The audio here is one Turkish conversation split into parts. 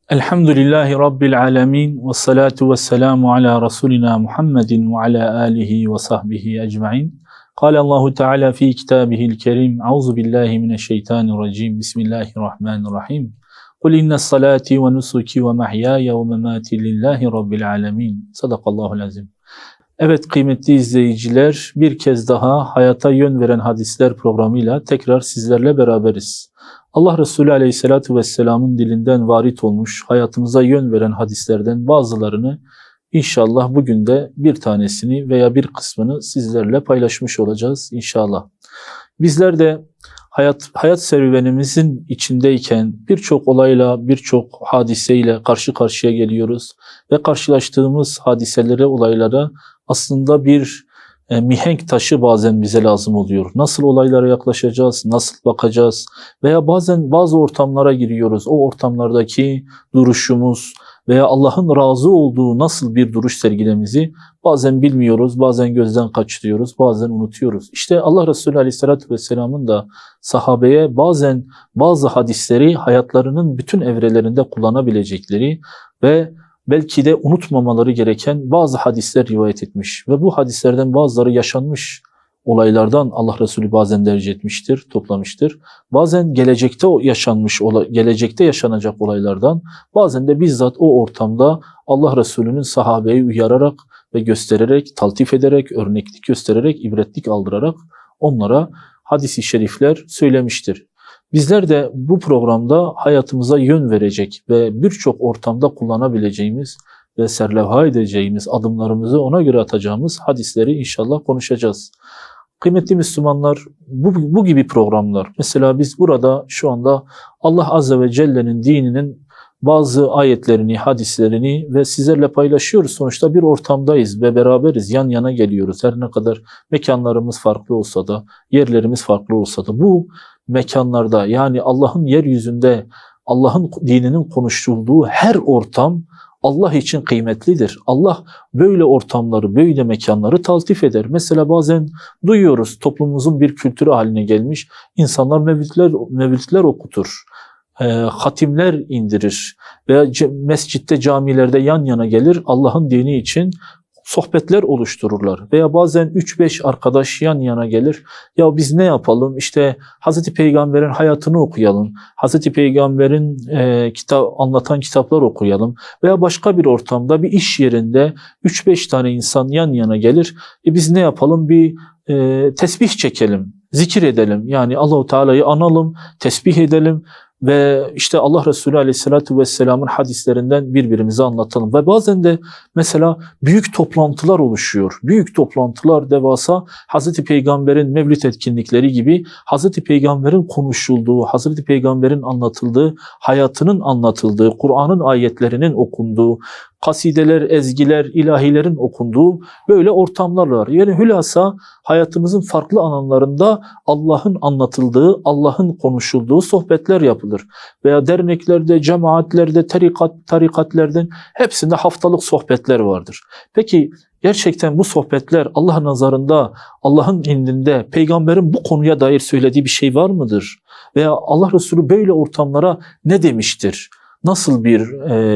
Elhamdülillahi Rabbil alemin ve salatu ve selamu ala Resulina Muhammedin ve ala alihi ve sahbihi ecma'in. Kâle Allahu Teala fi kitabihil kerim. Euzu billahi mineşşeytanirracim. Bismillahirrahmanirrahim. Kul innes salati ve nusuki ve mahyaya ve memati lillahi Rabbil alemin. Sadakallahul azim. Evet kıymetli izleyiciler, bir kez daha Hayata Yön Veren Hadisler programıyla tekrar sizlerle beraberiz. Allah Resulü Aleyhisselatü Vesselam'ın dilinden varit olmuş, hayatımıza yön veren hadislerden bazılarını inşallah bugün de bir tanesini veya bir kısmını sizlerle paylaşmış olacağız inşallah. Bizler de hayat serüvenimizin içindeyken birçok olayla, birçok hadiseyle karşı karşıya geliyoruz ve karşılaştığımız hadiselere, olaylara aslında bir mihenk taşı bazen bize lazım oluyor. Nasıl olaylara yaklaşacağız, nasıl bakacağız veya bazen bazı ortamlara giriyoruz. O ortamlardaki duruşumuz veya Allah'ın razı olduğu nasıl bir duruş sergilemizi bazen bilmiyoruz, bazen gözden kaçırıyoruz, bazen unutuyoruz. İşte Allah Resulü Aleyhisselatü Vesselam'ın da sahabeye bazen bazı hadisleri hayatlarının bütün evrelerinde kullanabilecekleri ve belki de unutmamaları gereken bazı hadisler rivayet etmiş. Ve bu hadislerden bazıları yaşanmış olaylardan Allah Resulü bazen derc etmiştir, toplamıştır. Bazen gelecekte yaşanacak olaylardan, bazen de bizzat o ortamda Allah Resulü'nün sahabeyi uyararak ve göstererek, taltif ederek, örneklik göstererek, ibretlik aldırarak onlara hadis-i şerifler söylemiştir. Bizler de bu programda hayatımıza yön verecek ve birçok ortamda kullanabileceğimiz ve serlevha edeceğimiz, adımlarımızı ona göre atacağımız hadisleri inşallah konuşacağız. Kıymetli Müslümanlar, bu gibi programlar, mesela biz burada şu anda Allah Azze ve Celle'nin dininin bazı ayetlerini, hadislerini ve sizlerle paylaşıyoruz. Sonuçta bir ortamdayız ve beraberiz, yan yana geliyoruz. Her ne kadar mekanlarımız farklı olsa da, yerlerimiz farklı olsa da bu mekanlarda, yani Allah'ın yeryüzünde Allah'ın dininin konuşulduğu her ortam Allah için kıymetlidir. Allah böyle ortamları, böyle mekanları taltif eder. Mesela bazen duyuyoruz, toplumumuzun bir kültürü haline gelmiş, insanlar mevlütler okutur, hatimler indirir veya mescitte, camilerde yan yana gelir, Allah'ın dini için sohbetler oluştururlar. Veya bazen 3-5 arkadaş yan yana gelir. Ya biz ne yapalım? İşte Hazreti Peygamber'in hayatını okuyalım. Hazreti Peygamber'in anlatan kitaplar okuyalım. Veya başka bir ortamda, bir iş yerinde 3-5 tane insan yan yana gelir. Biz ne yapalım? Bir tesbih çekelim, zikir edelim. Yani Allahu Teala'yı analım, tesbih edelim. Ve işte Allah Resulü Aleyhisselatü Vesselam'ın hadislerinden birbirimize anlatalım. Ve bazen de mesela büyük toplantılar oluşuyor. Büyük toplantılar, devasa, Hazreti Peygamber'in mevlid etkinlikleri gibi Hazreti Peygamber'in konuşulduğu, Hazreti Peygamber'in anlatıldığı, hayatının anlatıldığı, Kur'an'ın ayetlerinin okunduğu, kasideler, ezgiler, ilahilerin okunduğu böyle ortamlar var. Yani hülasa hayatımızın farklı alanlarında Allah'ın anlatıldığı, Allah'ın konuşulduğu sohbetler yapılır. Veya derneklerde, cemaatlerde, tarikatlerden hepsinde haftalık sohbetler vardır. Peki gerçekten bu sohbetler Allah nazarında, Allah'ın indinde, Peygamber'in bu konuya dair söylediği bir şey var mıdır? Veya Allah Resulü böyle ortamlara ne demiştir? Nasıl bir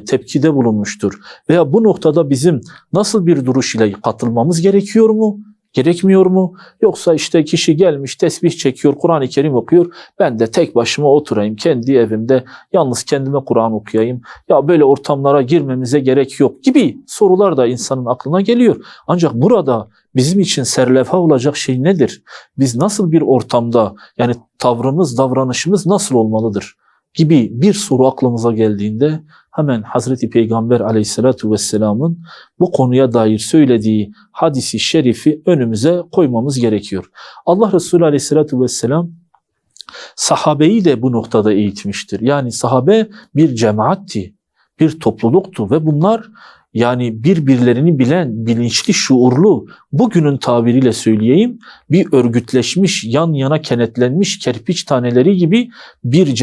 tepkide bulunmuştur? Veya bu noktada bizim nasıl bir duruş ile katılmamız gerekiyor mu? Gerekmiyor mu? Yoksa işte kişi gelmiş, tesbih çekiyor, Kur'an-ı Kerim okuyor. Ben de tek başıma oturayım, kendi evimde yalnız kendime Kur'an okuyayım. Ya böyle ortamlara girmemize gerek yok gibi sorular da insanın aklına geliyor. Ancak burada bizim için serlevha olacak şey nedir? Biz nasıl bir ortamda, yani tavrımız, davranışımız nasıl olmalıdır gibi bir soru aklımıza geldiğinde hemen Hazreti Peygamber Aleyhisselatü Vesselam'ın bu konuya dair söylediği hadisi şerifi önümüze koymamız gerekiyor. Allah Resulü Aleyhisselatü Vesselam sahabeyi de bu noktada eğitmiştir. Yani sahabe bir cemaatti, bir topluluktu ve bunlar yani birbirlerini bilen, bilinçli, şuurlu, bugünün tabiriyle söyleyeyim, bir örgütleşmiş, yan yana kenetlenmiş kerpiç taneleri gibi bir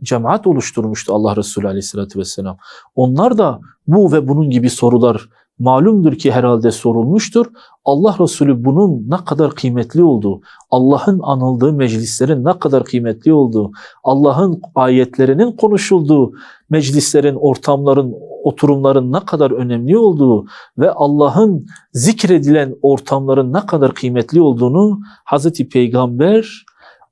cemaat oluşturmuştu Allah Resulü Aleyhisselatü Vesselam. Onlar da bu ve bunun gibi sorular malumdur ki herhalde sorulmuştur. Allah Resulü bunun ne kadar kıymetli olduğu, Allah'ın anıldığı meclislerin ne kadar kıymetli olduğu, Allah'ın ayetlerinin konuşulduğu meclislerin, ortamların, oturumların ne kadar önemli olduğu ve Allah'ın zikredilen ortamların ne kadar kıymetli olduğunu Hazreti Peygamber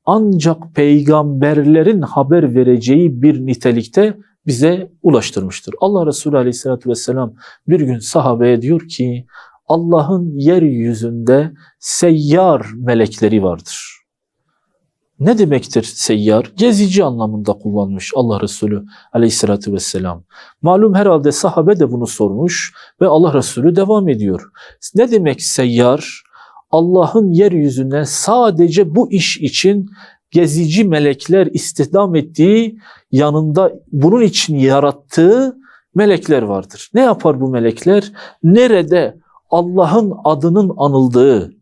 ancak peygamberlerin haber vereceği bir nitelikte bize ulaştırmıştır. Allah Resulü Aleyhisselatü Vesselam bir gün sahabeye diyor ki Allah'ın yeryüzünde seyyar melekleri vardır. Ne demektir seyyar? Gezici anlamında kullanmış Allah Resulü Aleyhisselatü Vesselam. Malum herhalde sahabe de bunu sormuş ve Allah Resulü devam ediyor. Ne demek seyyar? Allah'ın yeryüzüne sadece bu iş için gezici melekler istihdam ettiği, yanında bunun için yarattığı melekler vardır. Ne yapar bu melekler? Nerede Allah'ın adının anıldığı,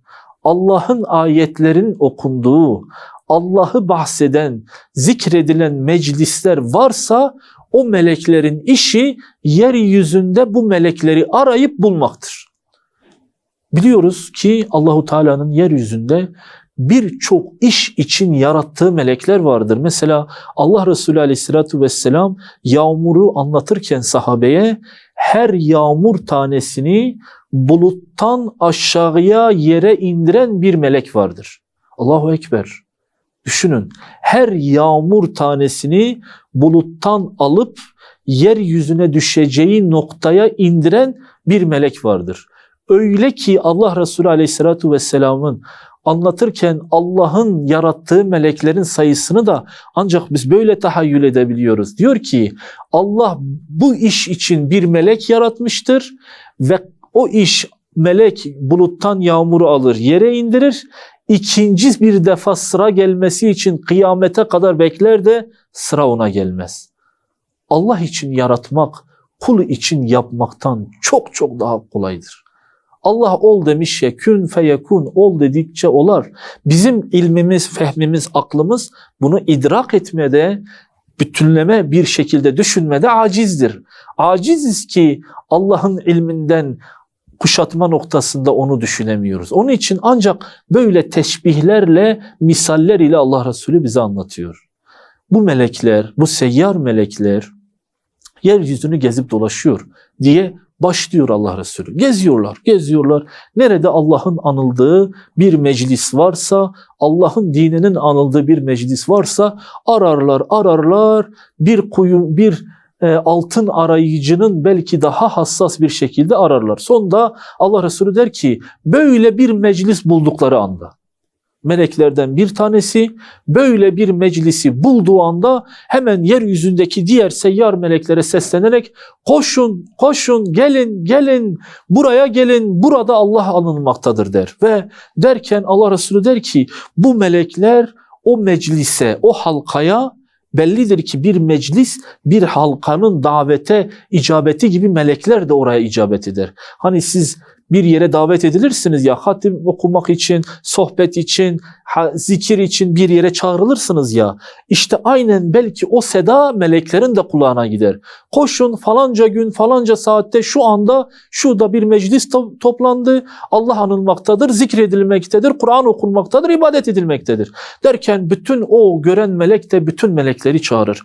Allah'ın ayetlerin okunduğu, Allah'ı bahseden, zikredilen meclisler varsa o meleklerin işi yeryüzünde bu melekleri arayıp bulmaktır. Biliyoruz ki Allahu Teala'nın yeryüzünde birçok iş için yarattığı melekler vardır. Mesela Allah Resulü Aleyhisselatü Vesselam yağmuru anlatırken sahabeye her yağmur tanesini buluttan aşağıya yere indiren bir melek vardır. Allahu Ekber. Düşünün, her yağmur tanesini buluttan alıp yeryüzüne düşeceği noktaya indiren bir melek vardır. Öyle ki Allah Resulü Aleyhisselatü Vesselam'ın anlatırken Allah'ın yarattığı meleklerin sayısını da ancak biz böyle tahayyül edebiliyoruz. Diyor ki Allah bu iş için bir melek yaratmıştır ve o iş melek buluttan yağmuru alır, yere indirir. İkinci bir defa sıra gelmesi için kıyamete kadar bekler de sıra ona gelmez. Allah için yaratmak, kul için yapmaktan çok çok daha kolaydır. Allah ol demiş ya, kün feyekun, ol dedikçe olar. Bizim ilmimiz, fehmimiz, aklımız bunu idrak etmede, bütünleme bir şekilde düşünmede acizdir. Aciziz ki Allah'ın ilminden kuşatma noktasında onu düşünemiyoruz. Onun için ancak böyle teşbihlerle, misaller ile Allah Resulü bize anlatıyor. Bu melekler, bu seyyar melekler yeryüzünü gezip dolaşıyor diye başlıyor Allah Resulü. Geziyorlar, geziyorlar. Nerede Allah'ın anıldığı bir meclis varsa, Allah'ın dininin anıldığı bir meclis varsa ararlar, ararlar. Bir altın arayıcının belki daha hassas bir şekilde ararlar. Sonunda Allah Resulü der ki böyle bir meclis buldukları anda, meleklerden bir tanesi böyle bir meclisi bulduğu anda hemen yeryüzündeki diğer seyyar meleklere seslenerek koşun, koşun, gelin, gelin, buraya gelin, burada Allah anılmaktadır der. Ve derken Allah Resulü der ki bu melekler o meclise, o halkaya, bellidir ki bir meclis, bir halkanın davete icabeti gibi melekler de oraya icabet eder. Hani siz bir yere davet edilirsiniz ya, hatim okumak için, sohbet için, zikir için bir yere çağrılırsınız ya. İşte aynen belki o seda meleklerin de kulağına gider. Koşun falanca gün, falanca saatte, şu anda, şurada bir meclis toplandı. Allah anılmaktadır, zikredilmektedir, Kur'an okunmaktadır, ibadet edilmektedir. Derken bütün o gören melek de bütün melekleri çağırır.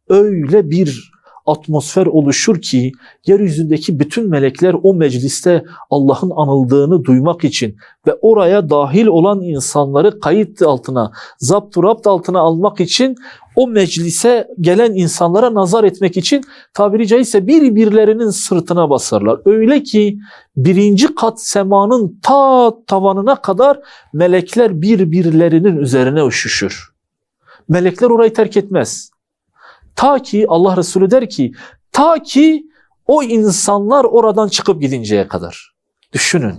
Öyle bir atmosfer oluşur ki yeryüzündeki bütün melekler o mecliste Allah'ın anıldığını duymak için ve oraya dahil olan insanları kayıt altına, zapturapt altına almak için, o meclise gelen insanlara nazar etmek için tabiri caizse birbirlerinin sırtına basarlar. Öyle ki birinci kat semanın ta tavanına kadar melekler birbirlerinin üzerine üşüşür. Melekler orayı terk etmez. Ta ki Allah Resulü der ki, ta ki o insanlar oradan çıkıp gidinceye kadar. Düşünün.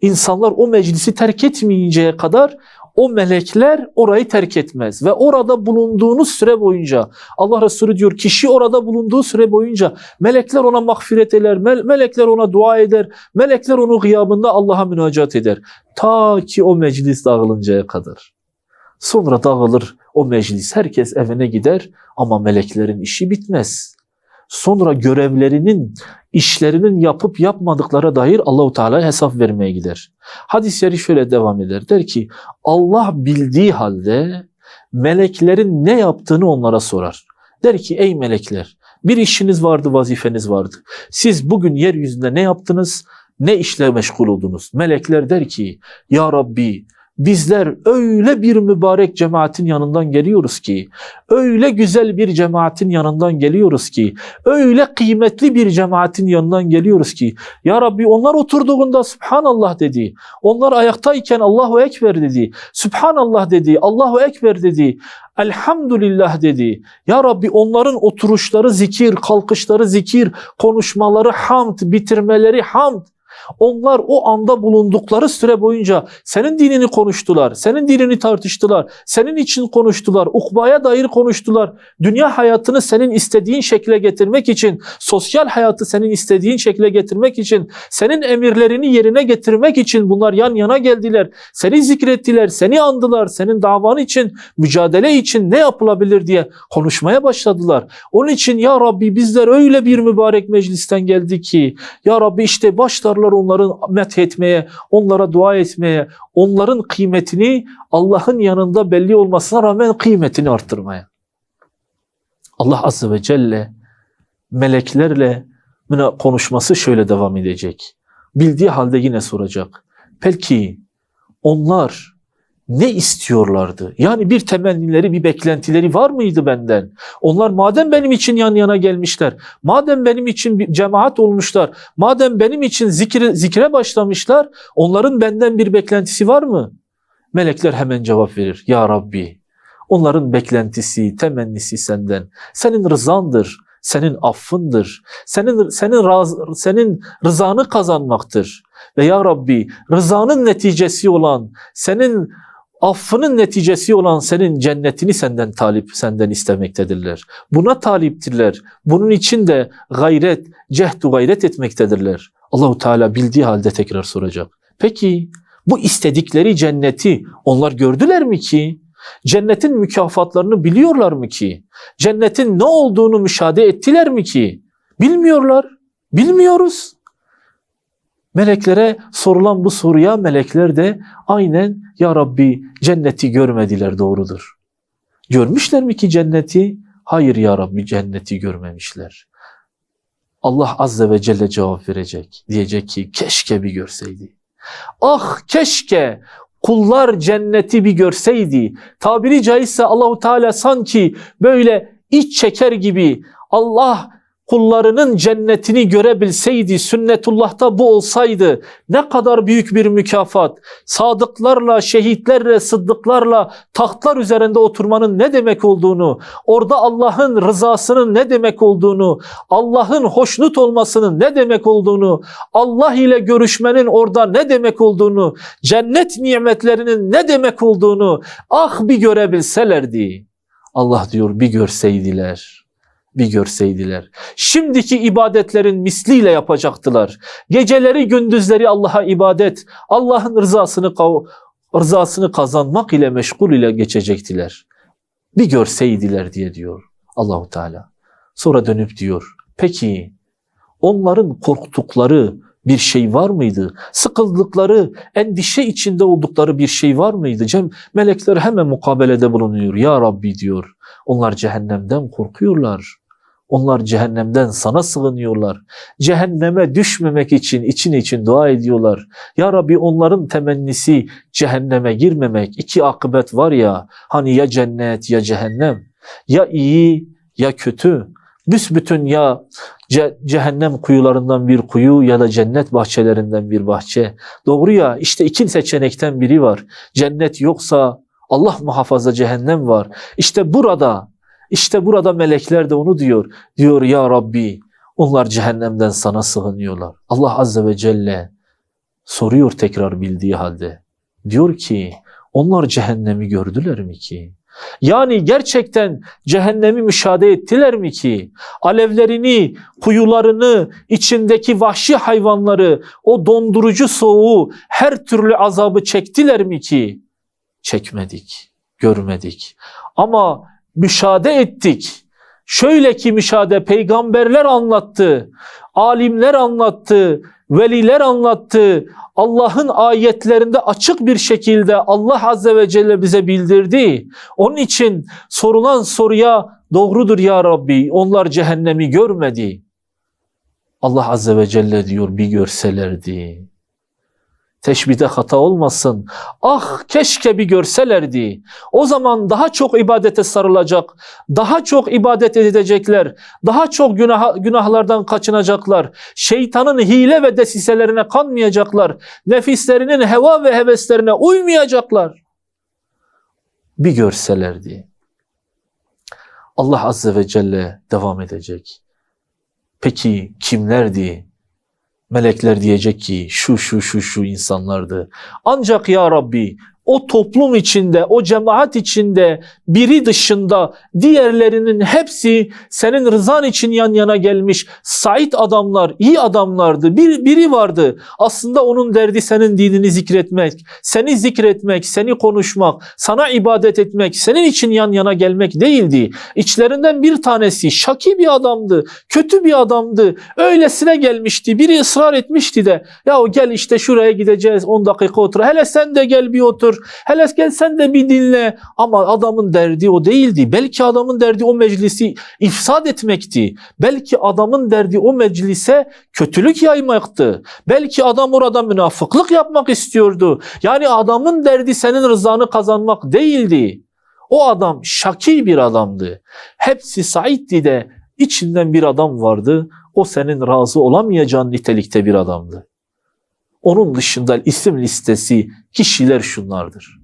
İnsanlar o meclisi terk etmeyinceye kadar o melekler orayı terk etmez. Ve orada bulunduğunuz süre boyunca, Allah Resulü diyor, kişi orada bulunduğu süre boyunca melekler ona mağfiret eder, melekler ona dua eder, melekler onun gıyabında Allah'a münacat eder. Ta ki o meclis dağılıncaya kadar. Sonra dağılır o meclis, herkes evine gider ama meleklerin işi bitmez. sonra görevlerinin, işlerinin yapıp yapmadıklara dair Allahu Teala hesap vermeye gider. Hadis-i şerif şöyle devam eder. Der ki Allah bildiği halde meleklerin ne yaptığını onlara sorar. Der ki ey melekler, bir işiniz vardı, vazifeniz vardı. Siz bugün yeryüzünde ne yaptınız? Ne işle meşgul oldunuz? Melekler der ki ya Rabbi, bizler öyle bir mübarek cemaatin yanından geliyoruz ki, öyle güzel bir cemaatin yanından geliyoruz ki, öyle kıymetli bir cemaatin yanından geliyoruz ki, ya Rabbi onlar oturduğunda Subhanallah dedi, onlar ayaktayken Allahu Ekber dedi, Subhanallah dedi, Allahu Ekber dedi, Elhamdülillah dedi. Ya Rabbi onların oturuşları zikir, kalkışları zikir, konuşmaları hamd, bitirmeleri hamd. Onlar o anda bulundukları süre boyunca senin dinini konuştular, senin dinini tartıştılar, senin için konuştular, ukbaya dair konuştular. Dünya hayatını senin istediğin şekle getirmek için, sosyal hayatı senin istediğin şekle getirmek için, senin emirlerini yerine getirmek için bunlar yan yana geldiler. Seni zikrettiler, seni andılar, senin davan için, mücadele için ne yapılabilir diye konuşmaya başladılar. Onun için ya Rabbi bizler öyle bir mübarek meclisten geldik ki, ya Rabbi işte başlarlar onların methetmeye, onlara dua etmeye, onların kıymetini Allah'ın yanında belli olmasına rağmen kıymetini arttırmaya. Allah Azze ve Celle meleklerle konuşması şöyle devam edecek. Bildiği halde yine soracak. Peki onlar ne istiyorlardı? Yani bir temennileri, bir beklentileri var mıydı benden? Onlar madem benim için yan yana gelmişler, madem benim için bir cemaat olmuşlar, madem benim için zikre başlamışlar, onların benden bir beklentisi var mı? Melekler hemen cevap verir. Ya Rabbi, onların beklentisi, temennisi senden. Senin rızandır, senin affındır, senin rızanı kazanmaktır. Ve ya Rabbi, rızanın neticesi olan, senin affının neticesi olan senin cennetini senden istemektedirler. Buna taliptirler. Bunun için de gayret etmektedirler. Allahu Teala bildiği halde tekrar soracak. Peki bu istedikleri cenneti onlar gördüler mi ki? Cennetin mükafatlarını biliyorlar mı ki? Cennetin ne olduğunu müşahede ettiler mi ki? Bilmiyorlar. Bilmiyoruz. Meleklere sorulan bu soruya melekler de aynen ya Rabbi cenneti görmediler, doğrudur. Görmüşler mi ki cenneti? Hayır ya Rabbi cenneti görmemişler. Allah Azze ve Celle cevap verecek. Diyecek ki keşke bir görseydi. Ah keşke kullar cenneti bir görseydi. Tabiri caizse Allahu Teala sanki böyle iç çeker gibi Allah kullarının cennetini görebilseydi, sünnetullah'ta bu olsaydı ne kadar büyük bir mükafat. Sadıklarla, şehitlerle, sıddıklarla tahtlar üzerinde oturmanın ne demek olduğunu, orada Allah'ın rızasının ne demek olduğunu, Allah'ın hoşnut olmasının ne demek olduğunu, Allah ile görüşmenin orada ne demek olduğunu, cennet nimetlerinin ne demek olduğunu ah bir görebilselerdi. Allah diyor bir görseydiler. Bir görseydiler. Şimdiki ibadetlerin misliyle yapacaktılar. Geceleri gündüzleri Allah'a ibadet, Allah'ın rızasını kazanmak ile meşgul ile geçecektiler. Bir görseydiler diye diyor Allahu Teala. Sonra dönüp diyor. Peki onların korktukları bir şey var mıydı? Sıkıldıkları, endişe içinde oldukları bir şey var mıydı? Melekler hemen mukabelede bulunuyor. Ya Rabbi diyor. Onlar cehennemden korkuyorlar. Onlar cehennemden sana sığınıyorlar. Cehenneme düşmemek için için dua ediyorlar. Ya Rabbi onların temennisi cehenneme girmemek. İki akıbet var ya, hani ya cennet ya cehennem. Ya iyi ya kötü. Büsbütün ya cehennem kuyularından bir kuyu ya da cennet bahçelerinden bir bahçe. Doğru ya, işte iki seçenekten biri var. Cennet yoksa Allah muhafaza cehennem var. İşte burada melekler de onu diyor. Diyor ya Rabbi onlar cehennemden sana sığınıyorlar. Allah Azze ve Celle soruyor tekrar bildiği halde. Diyor ki onlar cehennemi gördüler mi ki? Yani gerçekten cehennemi müşahede ettiler mi ki? Alevlerini, kuyularını, içindeki vahşi hayvanları, o dondurucu soğuğu, her türlü azabı çektiler mi ki? Çekmedik, görmedik. Ama müşahede ettik. Şöyle ki müşahede, peygamberler anlattı, alimler anlattı, veliler anlattı. Allah'ın ayetlerinde açık bir şekilde Allah Azze ve Celle bize bildirdi. Onun için sorulan soruya doğrudur ya Rabbi, onlar cehennemi görmedi. Allah Azze ve Celle diyor bir görselerdi. Teşbihde hata olmasın. Ah keşke bir görselerdi. O zaman daha çok ibadete sarılacak, daha çok ibadet edecekler, daha çok günahlardan kaçınacaklar. Şeytanın hile ve desiselerine kanmayacaklar. Nefislerinin heva ve heveslerine uymayacaklar. Bir görselerdi. Allah Azze ve Celle devam edecek. Peki kimlerdi? Melekler diyecek ki şu insanlardı. Ancak ya Rabbi o toplum içinde, o cemaat içinde biri dışında diğerlerinin hepsi senin rızan için yan yana gelmiş sait adamlar, iyi adamlardı. Biri vardı. Aslında onun derdi senin dinini zikretmek, seni zikretmek, seni konuşmak, sana ibadet etmek, senin için yan yana gelmek değildi. İçlerinden bir tanesi şaki bir adamdı, kötü bir adamdı. Öylesine gelmişti. Biri ısrar etmişti de ya gel işte şuraya gideceğiz 10 dakika otur. Hele sen de gel bir otur. Hele gel sen de bir dinle. Ama adamın derdi o değildi. Belki adamın derdi o meclisi ifsad etmekti. Belki adamın derdi o meclise kötülük yaymaktı. Belki adam orada münafıklık yapmak istiyordu. Yani adamın derdi senin rızanı kazanmak değildi. O adam şaki bir adamdı. Hepsi saitti de içinden bir adam vardı. O senin razı olamayacağın nitelikte bir adamdı. Onun dışında isim listesi kişiler şunlardır.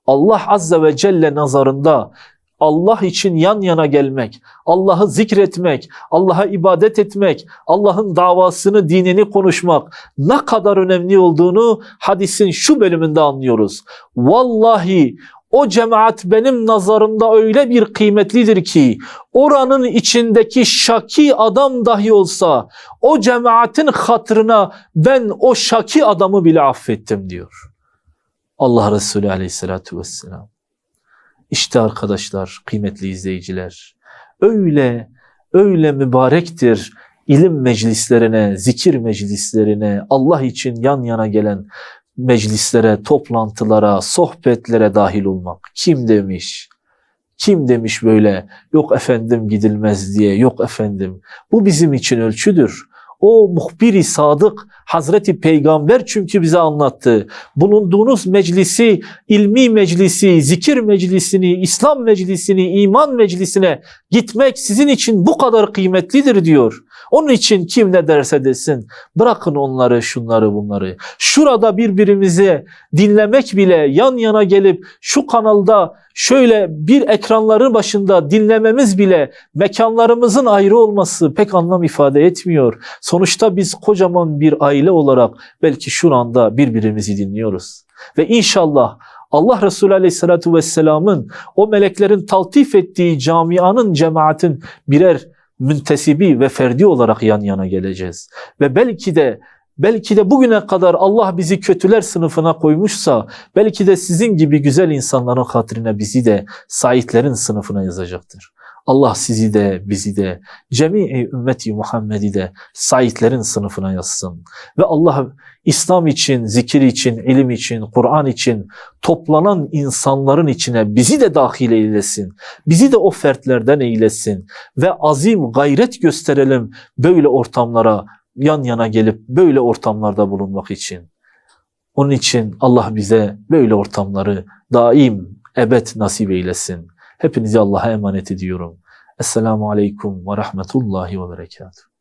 Allah Azze ve Celle nazarında Allah için yan yana gelmek, Allah'ı zikretmek, Allah'a ibadet etmek, Allah'ın davasını, dinini konuşmak ne kadar önemli olduğunu hadisin şu bölümünde anlıyoruz. Vallahi o cemaat benim nazarımda öyle bir kıymetlidir ki oranın içindeki şaki adam dahi olsa o cemaatin hatırına ben o şaki adamı bile affettim diyor. Allah Resulü Aleyhisselatü Vesselam. İşte arkadaşlar, kıymetli izleyiciler, öyle mübarektir ilim meclislerine, zikir meclislerine, Allah için yan yana gelen meclislere, toplantılara, sohbetlere dahil olmak. Kim demiş? Kim demiş böyle? Yok efendim gidilmez diye, yok efendim. Bu bizim için ölçüdür. O muhbir-i sadık Hazreti Peygamber çünkü bize anlattı. Bulunduğunuz meclisi, ilmi meclisi, zikir meclisini, İslam meclisini, iman meclisine gitmek sizin için bu kadar kıymetlidir diyor. Onun için kim ne derse desin, bırakın onları, şunları, bunları. Şurada birbirimizi dinlemek bile, yan yana gelip şu kanalda şöyle bir ekranların başında dinlememiz bile, mekanlarımızın ayrı olması pek anlam ifade etmiyor. Sonuçta biz kocaman bir aile olarak belki şu anda birbirimizi dinliyoruz. Ve inşallah Allah Resulü Aleyhisselatü Vesselam'ın o meleklerin taltif ettiği camianın, cemaatin birer müntesibi ve ferdi olarak yan yana geleceğiz. Ve belki de bugüne kadar Allah bizi kötüler sınıfına koymuşsa, belki de sizin gibi güzel insanların hatırına bizi de saitlerin sınıfına yazacaktır. Allah sizi de, bizi de, cemi ümmeti Muhammed'i de saitlerin sınıfına yazsın. Ve Allah İslam için, zikir için, ilim için, Kur'an için toplanan insanların içine bizi de dahil eylesin. Bizi de o fertlerden eylesin. Ve azim gayret gösterelim böyle ortamlara yan yana gelip böyle ortamlarda bulunmak için. Onun için Allah bize böyle ortamları daim, ebed nasip eylesin. Hepinizi Allah'a emanet ediyorum. Esselamu Aleyküm ve Rahmetullahi ve Berekatuhu.